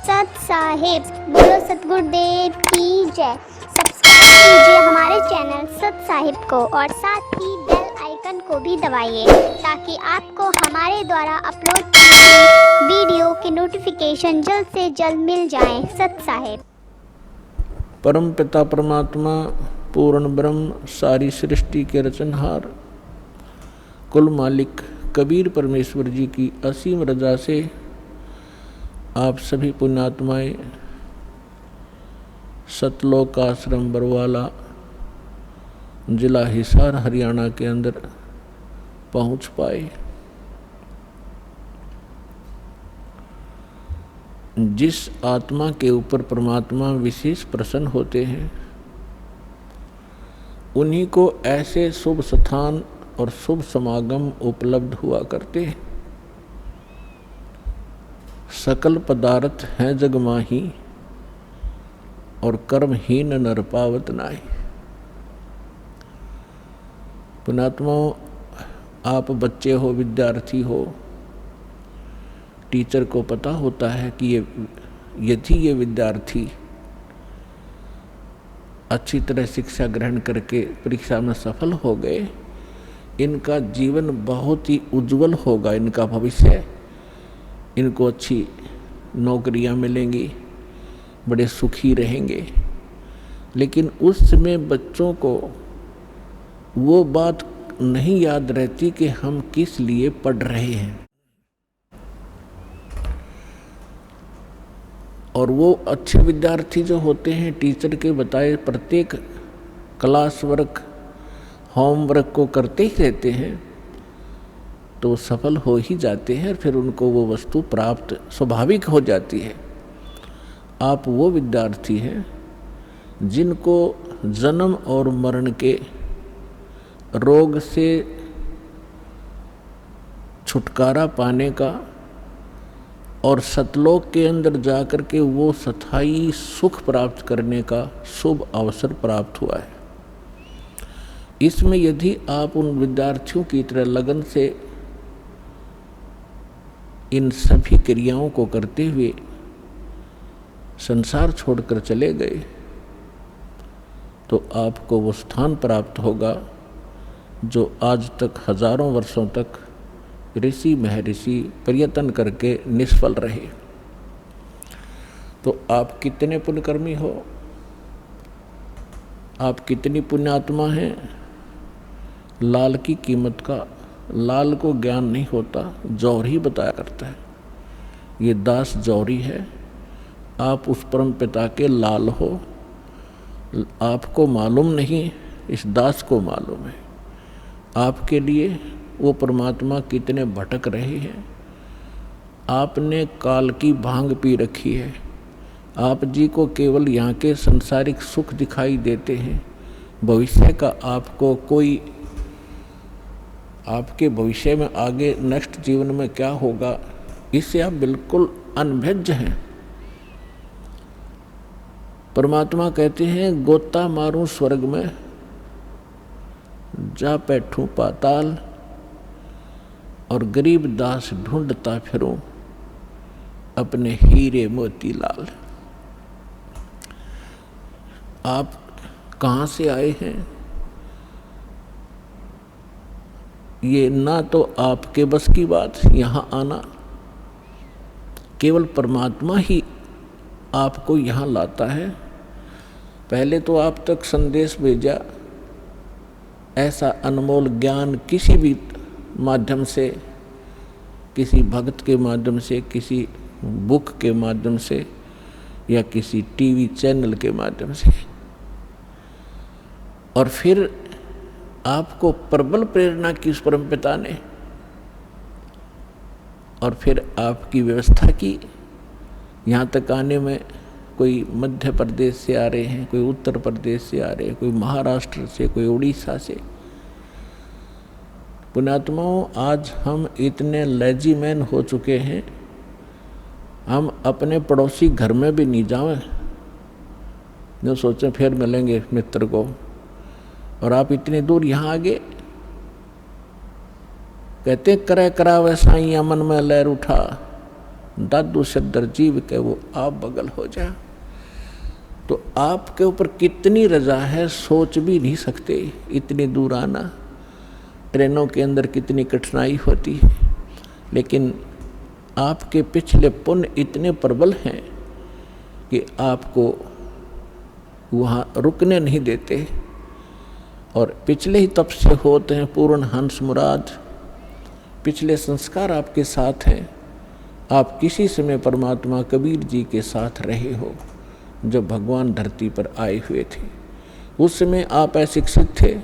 सत साहिब। बोलो सतगुरुदेव की जय। सब्सक्राइब कीजिए हमारे चैनल सत साहिब को और साथ ही बेल आइकन को भी दबाइए ताकि आपको हमारे द्वारा अपलोड की गई वीडियो की नोटिफिकेशन जल्द से जल्द मिल जाए। सत साहिब। परम पिता परमात्मा पूर्ण ब्रह्म सारी सृष्टि के रचनहार कुल मालिक कबीर परमेश्वर जी की असीम रजा से आप सभी पुण्यात्माएं सतलोक आश्रम बरवाला जिला हिसार हरियाणा के अंदर पहुंच पाए। जिस आत्मा के ऊपर परमात्मा विशेष प्रसन्न होते हैं उन्हीं को ऐसे शुभ स्थान और शुभ समागम उपलब्ध हुआ करते हैं। सकल पदार्थ हैं जग माही और कर्महीन नर पावत नाहि। पुण्यात्माओं, आप बच्चे हो, विद्यार्थी हो, टीचर को पता होता है कि यदि ये विद्यार्थी अच्छी तरह शिक्षा ग्रहण करके परीक्षा में सफल हो गए, इनका जीवन बहुत ही उज्जवल होगा, इनका भविष्य, इनको अच्छी नौकरियां मिलेंगी, बड़े सुखी रहेंगे। लेकिन उस समय बच्चों को वो बात नहीं याद रहती कि हम किस लिए पढ़ रहे हैं। और वो अच्छे विद्यार्थी जो होते हैं टीचर के बताए प्रत्येक क्लास वर्क होमवर्क को करते ही रहते हैं तो सफल हो ही जाते हैं, फिर उनको वो वस्तु प्राप्त स्वाभाविक हो जाती है। आप वो विद्यार्थी हैं जिनको जन्म और मरण के रोग से छुटकारा पाने का और सतलोक के अंदर जाकर के वो स्थायी सुख प्राप्त करने का शुभ अवसर प्राप्त हुआ है। इसमें यदि आप उन विद्यार्थियों की तरह लगन से इन सभी क्रियाओं को करते हुए संसार छोड़कर चले गए तो आपको वो स्थान प्राप्त होगा जो आज तक हजारों वर्षों तक ऋषि महर्षि प्रयत्न करके निष्फल रहे। तो आप कितने पुण्यकर्मी हो, आप कितनी पुण्यात्मा हैं। लाल की कीमत का लाल को ज्ञान नहीं होता, जौहरी बताया करता है। ये दास जौहरी है, आप उस परम पिता के लाल हो। आपको मालूम नहीं, इस दास को मालूम है आपके लिए वो परमात्मा कितने भटक रहे हैं। आपने काल की भांग पी रखी है, आप जी को केवल यहाँ के संसारिक सुख दिखाई देते हैं। भविष्य का आपको कोई, आपके भविष्य में आगे नेक्स्ट जीवन में क्या होगा, इससे आप बिल्कुल अनभिज्ञ हैं। परमात्मा कहते हैं गोता मारूं स्वर्ग में, जा बैठूं पाताल, और गरीब दास ढूंढता फिरूं अपने हीरे मोती लाल। आप कहाँ से आए हैं, ये ना तो आपके बस की बात यहाँ आना, केवल परमात्मा ही आपको यहाँ लाता है। पहले तो आप तक संदेश भेजा, ऐसा अनमोल ज्ञान किसी भी माध्यम से, किसी भक्त के माध्यम से, किसी बुक के माध्यम से या किसी टीवी चैनल के माध्यम से, और फिर आपको प्रबल प्रेरणा की उस परम पिता ने, और फिर आपकी व्यवस्था की। यहाँ तक आने में कोई मध्य प्रदेश से आ रहे हैं, कोई उत्तर प्रदेश से आ रहे हैं, कोई महाराष्ट्र से, कोई उड़ीसा से। पुण्यात्माओं, आज हम इतने लेजीमैन हो चुके हैं, हम अपने पड़ोसी घर में भी नहीं जाएं, जो सोचें फिर मिलेंगे मित्र को, और आप इतनी दूर यहाँ आ गए। कहते करे करावे साईं मन में लहर उठा, दादू सद्दर जीव के वो आप बगल हो जा। तो आपके ऊपर कितनी रजा है सोच भी नहीं सकते। इतनी दूर आना, ट्रेनों के अंदर कितनी कठिनाई होती है, लेकिन आपके पिछले पुण्य इतने प्रबल हैं कि आपको वहाँ रुकने नहीं देते। और पिछले ही तप से होते हैं पूर्ण हंस मुराद। पिछले संस्कार आपके साथ हैं। आप किसी समय परमात्मा कबीर जी के साथ रहे हो जब भगवान धरती पर आए हुए थे। उस समय आप अशिक्षित थे,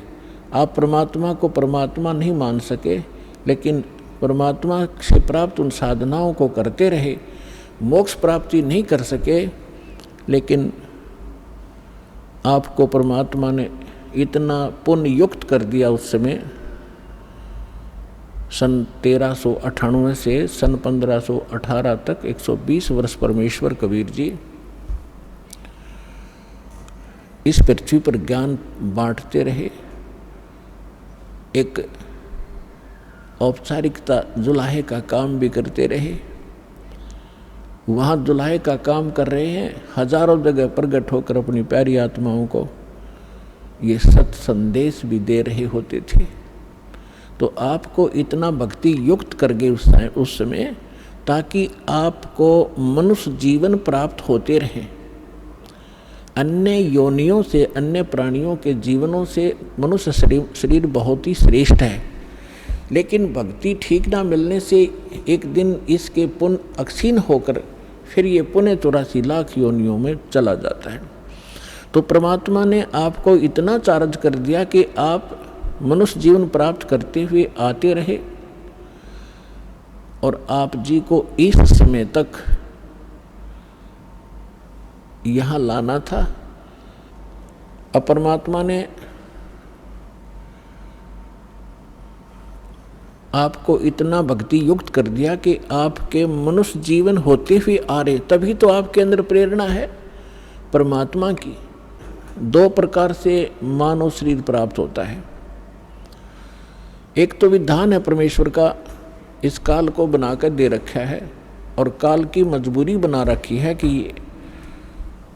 आप परमात्मा को परमात्मा नहीं मान सके, लेकिन परमात्मा से प्राप्त उन साधनाओं को करते रहे, मोक्ष प्राप्ति नहीं कर सके, लेकिन आपको परमात्मा ने इतना पुण्य युक्त कर दिया उस समय। सन 1398 से सन 1518 तक 120 वर्ष परमेश्वर कबीर जी इस पृथ्वी पर ज्ञान बांटते रहे। एक औपचारिकता जुलाहे का काम भी करते रहे। वहाँ जुलाहे का काम कर रहे हैं, हजारों जगह प्रकट होकर अपनी प्यारी आत्माओं को ये सत संदेश भी दे रहे होते थे। तो आपको इतना भक्ति युक्त कर गए उस समय, ताकि आपको मनुष्य जीवन प्राप्त होते रहे। अन्य योनियों से, अन्य प्राणियों के जीवनों से मनुष्य शरीर बहुत ही श्रेष्ठ है, लेकिन भक्ति ठीक ना मिलने से एक दिन इसके पुण्य अक्षीण होकर फिर ये पुण्य 84 लाख योनियों में चला जाता है। तो परमात्मा ने आपको इतना चार्ज कर दिया कि आप मनुष्य जीवन प्राप्त करते हुए आते रहे, और आप जी को इस समय तक यहाँ लाना था। अब परमात्मा ने आपको इतना भक्ति युक्त कर दिया कि आपके मनुष्य जीवन होते हुए आ रहे, तभी तो आपके अंदर प्रेरणा है परमात्मा की। 2 प्रकार से मानव शरीर प्राप्त होता है। एक तो विधान है परमेश्वर का, इस काल को बनाकर दे रखा है, और काल की मजबूरी बना रखी है कि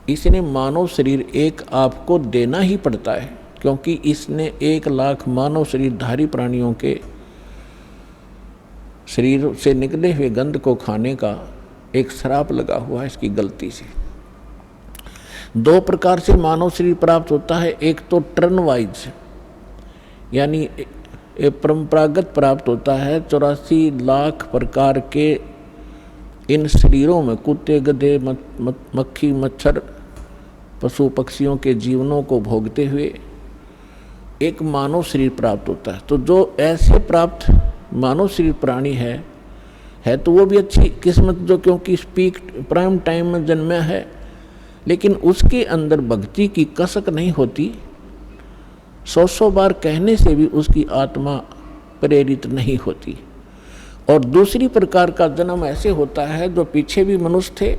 इसने मानव शरीर एक आपको देना ही पड़ता है, क्योंकि इसने 1 लाख मानव शरीरधारी प्राणियों के शरीर से निकले हुए गंध को खाने का एक श्राप लगा हुआ है इसकी गलती से। 2 प्रकार से मानव शरीर प्राप्त होता है। एक तो टर्न वाइज, यानी परंपरागत प्राप्त होता है। 84 लाख प्रकार के इन शरीरों में कुत्ते, गधे, मक्खी, मच्छर, पशु पक्षियों के जीवनों को भोगते हुए एक मानव शरीर प्राप्त होता है। तो जो ऐसे प्राप्त मानव शरीर प्राणी है तो वो भी अच्छी किस्मत, जो क्योंकि स्पीक प्राइम टाइम में जन्मा है, लेकिन उसके अंदर भक्ति की कसक नहीं होती। 100 बार कहने से भी उसकी आत्मा प्रेरित नहीं होती। और दूसरी प्रकार का जन्म ऐसे होता है जो पीछे भी मनुष्य थे,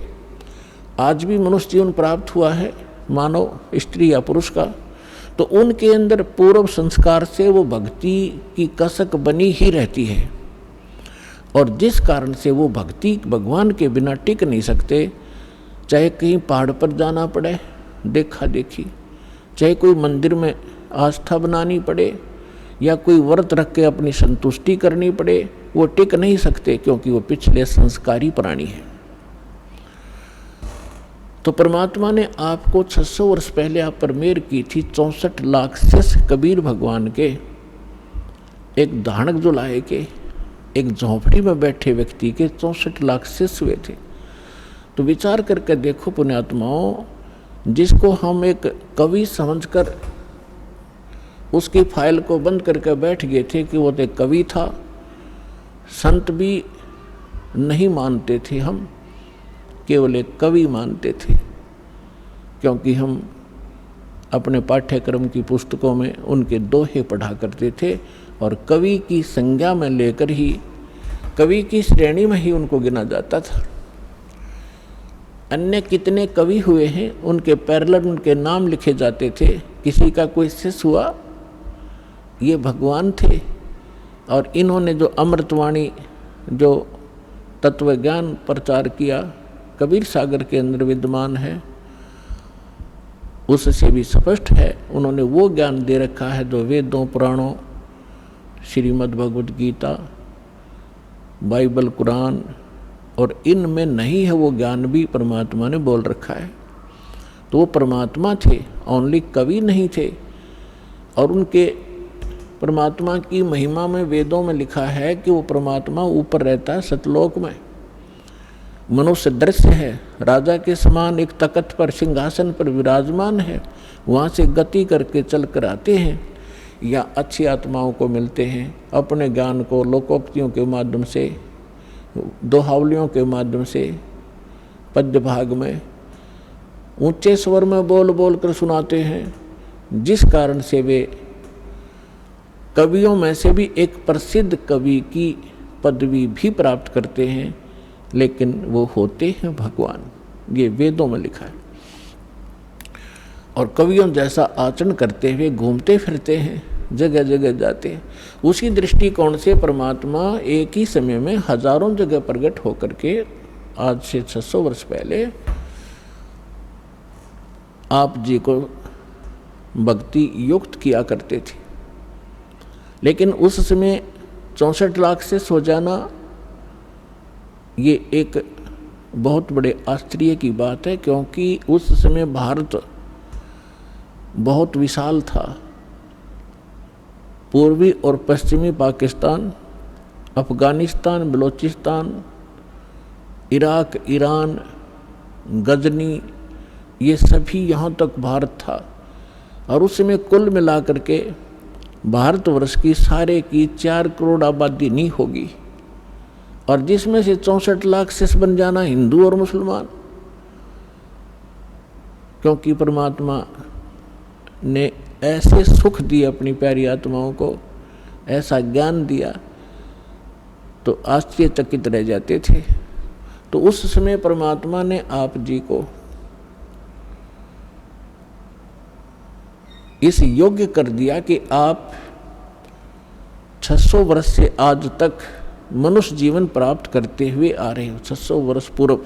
आज भी मनुष्य जीवन प्राप्त हुआ है, मानव स्त्री या पुरुष का, तो उनके अंदर पूर्व संस्कार से वो भक्ति की कसक बनी ही रहती है, और जिस कारण से वो भक्ति भगवान के बिना टिक नहीं सकते। चाहे कहीं पहाड़ पर जाना पड़े देखा देखी, चाहे कोई मंदिर में आस्था बनानी पड़े, या कोई व्रत रख के अपनी संतुष्टि करनी पड़े, वो टिक नहीं सकते, क्योंकि वो पिछले संस्कारी प्राणी हैं। तो परमात्मा ने आपको 600 वर्ष पहले आप पर मेहर की थी। 64 लाख शिष्य कबीर भगवान के, एक धानक जुलाहे के, एक झोंपड़ी में बैठे व्यक्ति के 64 लाख शिष्य हुए थे। तो विचार करके देखो पुण्यात्माओं, जिसको हम एक कवि समझकर उसकी फाइल को बंद करके बैठ गए थे कि वो तो एक कवि था, संत भी नहीं मानते थे, हम केवल एक कवि मानते थे, क्योंकि हम अपने पाठ्यक्रम की पुस्तकों में उनके दोहे पढ़ा करते थे, और कवि की संज्ञा में लेकर ही, कवि की श्रेणी में ही उनको गिना जाता था। अन्य कितने कवि हुए हैं, उनके पैरेलल उनके नाम लिखे जाते थे। किसी का कोई शिष्य हुआ, ये भगवान थे, और इन्होंने जो अमृतवाणी जो तत्व ज्ञान प्रचार किया, कबीर सागर के अंदर विद्यमान है, उससे भी स्पष्ट है। उन्होंने वो ज्ञान दे रखा है जो वेदों, पुराणों, श्रीमद् भगवद गीता, बाइबल, कुरान और इनमें नहीं है। वो ज्ञान भी परमात्मा ने बोल रखा है। तो वो परमात्मा थे, ओनली कवि नहीं थे। और उनके परमात्मा की महिमा में वेदों में लिखा है कि वो परमात्मा ऊपर रहता है सतलोक में, मनुष्य दृश्य है, राजा के समान एक तख्त पर, सिंहासन पर विराजमान है, वहाँ से गति करके चल कर आते हैं या अच्छी आत्माओं को मिलते हैं, अपने ज्ञान को लोकोक्तियों के माध्यम से, दोहावलियों के माध्यम से, पद्य भाग में ऊंचे स्वर में बोल बोल कर सुनाते हैं, जिस कारण से वे कवियों में से भी एक प्रसिद्ध कवि की पदवी भी प्राप्त करते हैं, लेकिन वो होते हैं भगवान। ये वेदों में लिखा है। और कवियों जैसा आचरण करते हुए घूमते फिरते हैं, जगह जगह जाते हैं। उसी दृष्टिकोण से परमात्मा एक ही समय में हजारों जगह प्रकट होकर के आज से 600 वर्ष पहले आप जी को भक्ति युक्त किया करते थे। लेकिन उस समय 64 लाख से सो जाना ये एक बहुत बड़े आश्चर्य की बात है, क्योंकि उस समय भारत बहुत विशाल था। पूर्वी और पश्चिमी पाकिस्तान, अफगानिस्तान, बलूचिस्तान, इराक, ईरान, गजनी, ये सभी यहाँ तक भारत था। और उस समय कुल मिलाकर के भारतवर्ष की सारे की 4 करोड़ आबादी नहीं होगी, और जिसमें से 64 लाख से बन जाना हिंदू और मुसलमान। क्योंकि परमात्मा ने ऐसे सुख दिए अपनी प्यारी आत्माओं को, ऐसा ज्ञान दिया, तो आश्चर्यचकित रह जाते थे। तो उस समय परमात्मा ने आप जी को इस योग्य कर दिया कि आप 600 वर्ष से आज तक मनुष्य जीवन प्राप्त करते हुए आ रहे हो, 600 वर्ष पूर्व,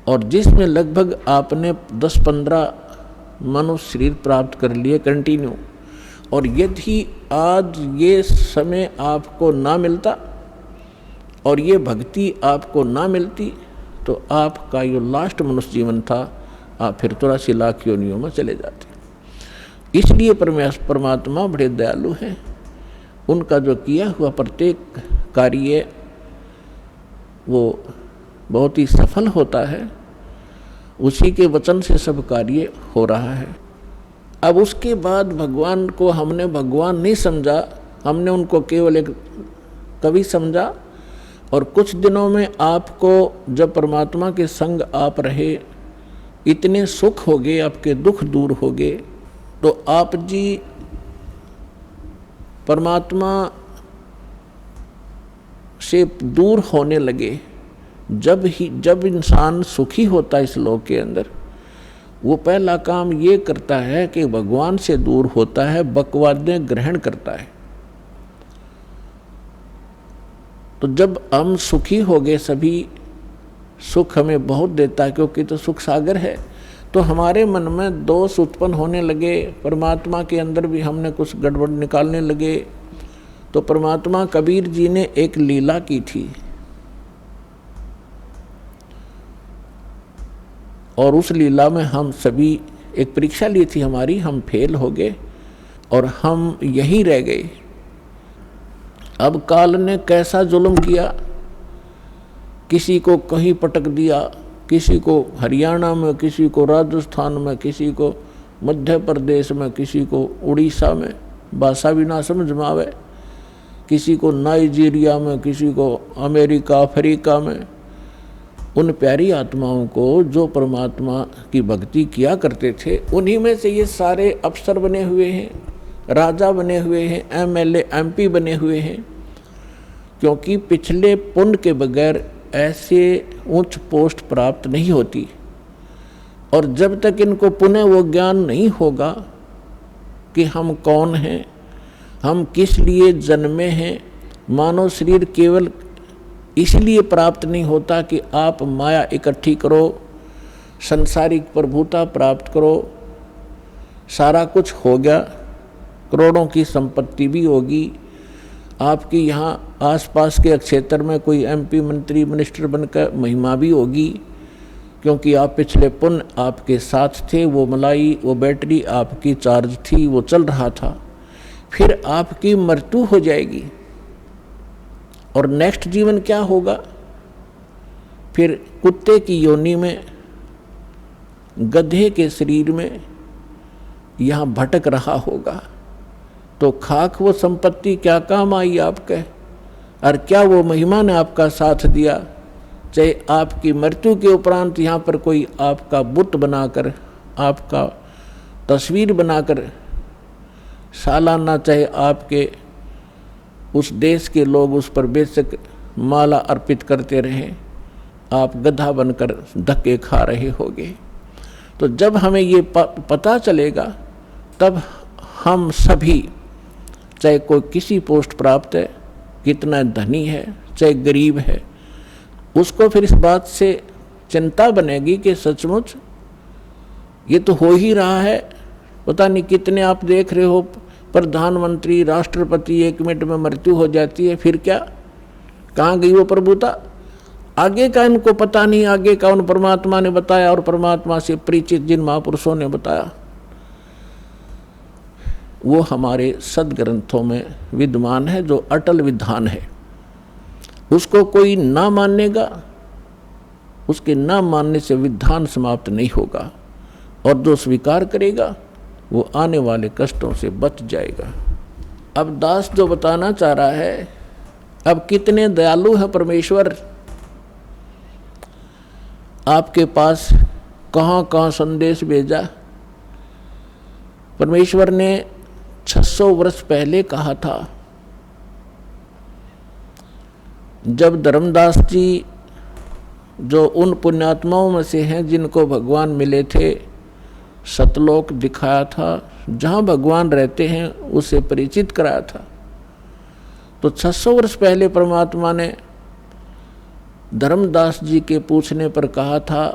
और जिसमें लगभग आपने 10-15 मनुष्य शरीर प्राप्त कर लिए कंटिन्यू। और यदि आज ये समय आपको ना मिलता और ये भक्ति आपको ना मिलती, तो आपका जो लास्ट मनुष्य जीवन था, आप फिर 83 लाख योनियों में चले जाते। इसलिए परमात्मा बड़े दयालु हैं। उनका जो किया हुआ प्रत्येक कार्य वो बहुत ही सफल होता है। उसी के वचन से सब कार्य हो रहा है। अब उसके बाद भगवान को हमने भगवान नहीं समझा, हमने उनको केवल एक कवि समझा। और कुछ दिनों में आपको जब परमात्मा के संग आप रहे, इतने सुख हो गए, आपके दुख दूर हो गए, तो आप जी परमात्मा से दूर होने लगे। जब इंसान सुखी होता है इस लोक के अंदर, वो पहला काम ये करता है कि भगवान से दूर होता है, बकवादें ग्रहण करता है। तो जब हम सुखी हो गए, सभी सुख हमें बहुत देता है, क्योंकि तो सुख सागर है, तो हमारे मन में दोष उत्पन्न होने लगे। परमात्मा के अंदर भी हमने कुछ गड़बड़ निकालने लगे। तो परमात्मा कबीर जी ने एक लीला की थी, और उस लीला में हम सभी एक परीक्षा ली थी हमारी, हम फेल हो गए और हम यहीं रह गए। अब काल ने कैसा जुल्म किया, किसी को कहीं पटक दिया, किसी को हरियाणा में, किसी को राजस्थान में, किसी को मध्य प्रदेश में, किसी को उड़ीसा में, भाषा भी ना समझ में आवे, किसी को नाइजीरिया में, किसी को अमेरिका, अफ्रीका में। उन प्यारी आत्माओं को जो परमात्मा की भक्ति किया करते थे, उन्हीं में से ये सारे अफसर बने हुए हैं, राजा बने हुए हैं, MLA MP बने हुए हैं। क्योंकि पिछले पुण्य के बगैर ऐसे उच्च पोस्ट प्राप्त नहीं होती। और जब तक इनको पुनः वो ज्ञान नहीं होगा कि हम कौन हैं, हम किस लिए जन्मे हैं, मानव शरीर केवल इसलिए प्राप्त नहीं होता कि आप माया इकट्ठी करो, संसारिक प्रभुता प्राप्त करो, सारा कुछ हो गया, करोड़ों की संपत्ति भी होगी, आपकी यहाँ आसपास के क्षेत्र में कोई एमपी मंत्री मिनिस्टर बनकर महिमा भी होगी, क्योंकि आप पिछले पुण्य आपके साथ थे, वो मलाई वो बैटरी आपकी चार्ज थी, वो चल रहा था। फिर आपकी मृत्यु हो जाएगी और नेक्स्ट जीवन क्या होगा? फिर कुत्ते की योनि में, गधे के शरीर में यहाँ भटक रहा होगा। तो खाक वो संपत्ति क्या काम आई आपके, और क्या वो महिमा ने आपका साथ दिया? चाहे आपकी मृत्यु के उपरांत यहाँ पर कोई आपका बुत बनाकर, आपका तस्वीर बनाकर सालाना चाहे आपके उस देश के लोग उस पर बेशक माला अर्पित करते रहें, आप गधा बनकर धक्के खा रहे होगे। तो जब हमें ये पता चलेगा, तब हम सभी, चाहे कोई किसी पोस्ट प्राप्त है, कितना धनी है, चाहे गरीब है, उसको फिर इस बात से चिंता बनेगी कि सचमुच ये तो हो ही रहा है। पता नहीं कितने आप देख रहे हो प्रधानमंत्री, राष्ट्रपति, 1 मिनट में मृत्यु हो जाती है, फिर क्या? कहाँ गई वो प्रभुता? आगे का इनको पता नहीं, आगे का उन परमात्मा ने बताया, और परमात्मा से परिचित जिन महापुरुषों ने बताया वो हमारे सदग्रंथों में विद्यमान है, जो अटल विधान है। उसको कोई ना मानेगा, उसके ना मानने से विधान समाप्त नहीं होगा, और जो स्वीकार करेगा वो आने वाले कष्टों से बच जाएगा। अब दास जो बताना चाह रहा है, अब कितने दयालु है परमेश्वर, आपके पास कहाँ कहाँ संदेश भेजा। परमेश्वर ने 600 वर्ष पहले कहा था, जब धर्मदास जी जो उन पुण्यात्माओं में से हैं जिनको भगवान मिले थे, सतलोक दिखाया था, जहाँ भगवान रहते हैं उसे परिचित कराया था। तो 600 वर्ष पहले परमात्मा ने धर्मदास जी के पूछने पर कहा था,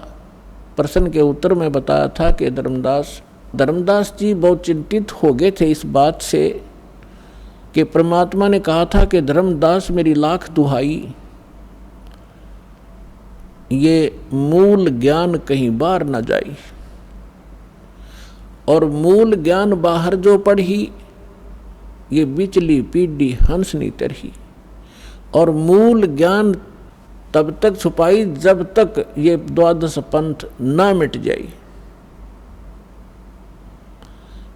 प्रश्न के उत्तर में बताया था कि धर्मदास जी बहुत चिंतित हो गए थे इस बात से कि परमात्मा ने कहा था कि धर्मदास मेरी लाख दुहाई, ये मूल ज्ञान कहीं बाहर न जाई, और मूल ज्ञान बाहर जो पढ़ी, ये बिचली पीढ़ी हंस नहीं तरही, और मूल ज्ञान तब तक छुपाई जब तक ये 12 पंथ ना मिट जाए।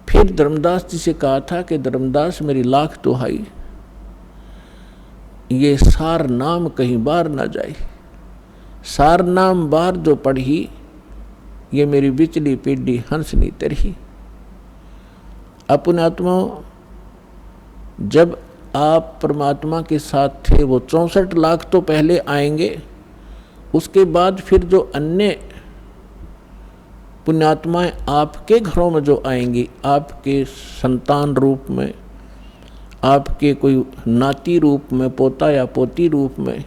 फिर धर्मदास जी से कहा था कि धर्मदास मेरी लाख दुहाई, ये सार नाम कहीं बाहर ना जाए, सार नाम बाहर जो पढ़ी, ये मेरी बिचली पीढ़ी हंसनी तरही। अपने आत्मा, जब आप परमात्मा के साथ थे, वो 64 लाख तो पहले आएंगे, उसके बाद फिर जो अन्य पुण्यात्माएं आपके घरों में जो आएंगी, आपके संतान रूप में, आपके कोई नाती रूप में, पोता या पोती रूप में,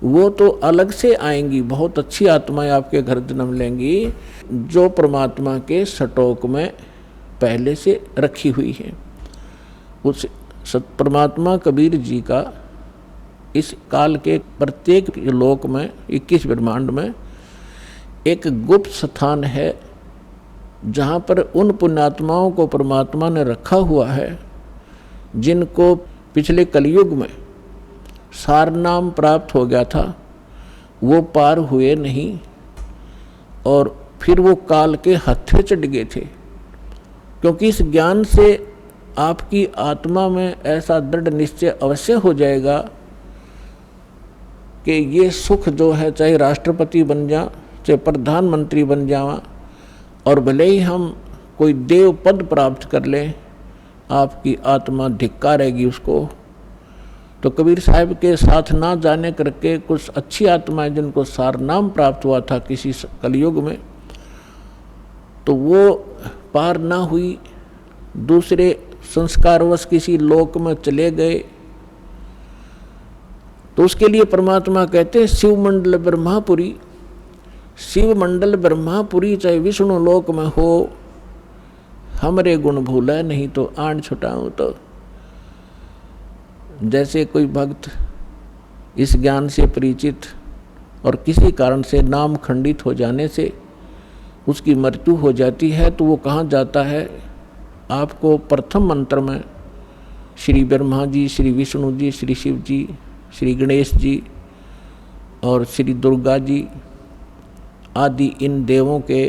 वो तो अलग से आएंगी। बहुत अच्छी आत्माएं आपके घर जन्म लेंगी, जो परमात्मा के स्टॉक में पहले से रखी हुई है। उस परमात्मा कबीर जी का इस काल के प्रत्येक लोक में, 21 ब्रह्मांड में एक गुप्त स्थान है, जहाँ पर उन पुण्यात्माओं को परमात्मा ने रखा हुआ है जिनको पिछले कलयुग में सार नाम प्राप्त हो गया था, वो पार हुए नहीं और फिर वो काल के हत्थे चढ़ गए थे। क्योंकि इस ज्ञान से आपकी आत्मा में ऐसा दृढ़ निश्चय अवश्य हो जाएगा कि ये सुख जो है, चाहे राष्ट्रपति बन जा, चाहे प्रधानमंत्री बन जावा, और भले ही हम कोई देव पद प्राप्त कर लें, आपकी आत्मा धिक्कारेगी उसको। तो कबीर साहब के साथ ना जाने करके कुछ अच्छी आत्माएं जिनको सार नाम प्राप्त हुआ था किसी कलयुग में, तो वो पार ना हुई, दूसरे संस्कारवश किसी लोक में चले गए। तो उसके लिए परमात्मा कहते हैं शिव मंडल ब्रह्मापुरी, शिव मंडल ब्रह्मापुरी चाहे विष्णु लोक में हो, हमरे गुण भूला नहीं तो आन छुटाऊं तो। जैसे कोई भक्त इस ज्ञान से परिचित और किसी कारण से नाम खंडित हो जाने से उसकी मृत्यु हो जाती है, तो वो कहाँ जाता है? आपको प्रथम मंत्र में श्री ब्रह्मा जी, श्री विष्णु जी, श्री शिव जी, श्री गणेश जी और श्री दुर्गा जी आदि इन देवों के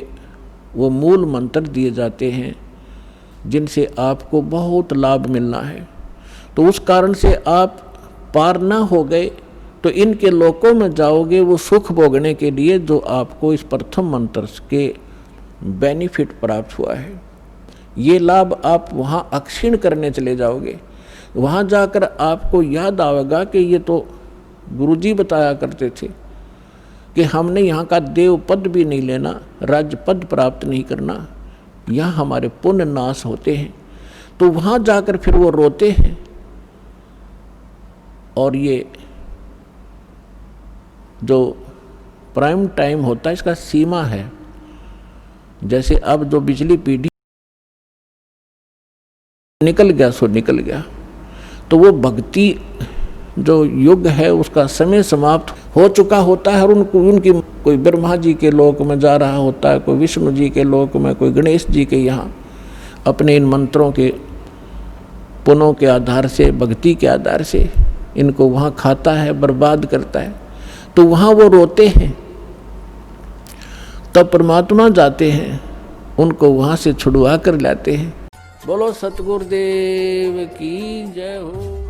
वो मूल मंत्र दिए जाते हैं जिनसे आपको बहुत लाभ मिलना है। तो उस कारण से आप पार ना हो गए तो इनके लोकों में जाओगे वो सुख भोगने के लिए जो आपको इस प्रथम मंत्र के बेनिफिट प्राप्त हुआ है। ये लाभ आप वहाँ अक्षीण करने चले जाओगे। वहाँ जाकर आपको याद आएगा कि ये तो गुरुजी बताया करते थे कि हमने यहाँ का देव पद भी नहीं लेना, राज्य पद प्राप्त नहीं करना, यहाँ हमारे पुण्य नाश होते हैं। तो वहाँ जाकर फिर वो रोते हैं। और ये जो प्राइम टाइम होता है इसका सीमा है। जैसे अब जो बिजली पीढ़ी निकल गया सो निकल गया, तो वो भक्ति जो युग है उसका समय समाप्त हो चुका होता है और उनकी कोई ब्रह्मा जी के लोक में जा रहा होता है, कोई विष्णु जी के लोक में, कोई गणेश जी के यहाँ अपने इन मंत्रों के पुनों के आधार से, भक्ति के आधार से इनको वहाँ खाता है, बर्बाद करता है। तो वहाँ वो रोते हैं। तब परमात्मा जाते हैं, उनको वहाँ से छुड़वा कर लाते हैं। बोलो सतगुरुदेव की जय हो।